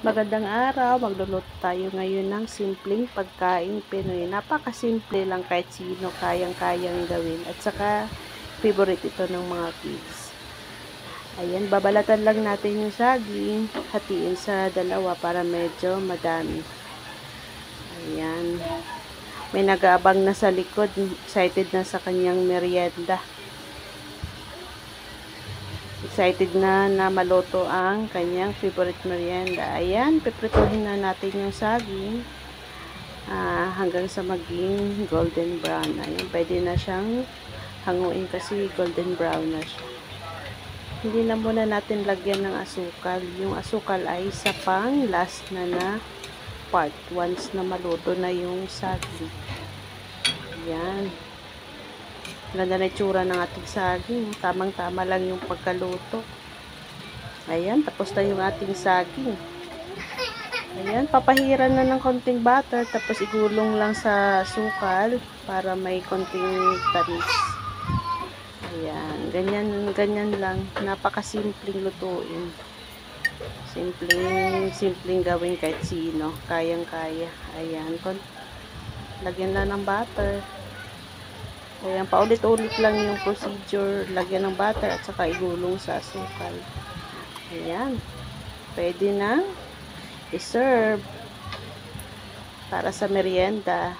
Magandang araw, magluluto tayo ngayon ng simpleng pagkain Pinoy. Napakasimple lang kahit sino kayang-kayang gawin at saka favorite ito ng mga kids. Ayan, babalatan lang natin yung saging, hatiin sa dalawa para medyo madami. Ayan, may nag-aabang na sa likod, excited na sa kanyang merienda. Excited na maluto ang kanyang favorite merienda. Ayan, piprituhin na natin yung saging hanggang sa maging golden brown. Ayan, pwede na siyang hanguin kasi golden brown na siya. Hindi na muna natin lagyan ng asukal. Yung asukal ay sa pang last na part once na maluto na yung saging. Ayan. Ganda na itsura ng ating saging. Tamang-tama lang yung pagkaluto. Ayan, tapos na yung ating saging. Ayan, papahiran na ng konting butter. Tapos igulong lang sa sukal para may konting tamis. Ayan, ganyan lang. Napakasimpleng lutuin. Simpleng gawin kahit sino. Kayang-kaya. Ayan, lagyan lang ng butter. Ayan, paulit-ulit lang yung procedure. Lagyan ng butter at saka igulong sa asukal. Ayan. Pwede na i-serve para sa merienda.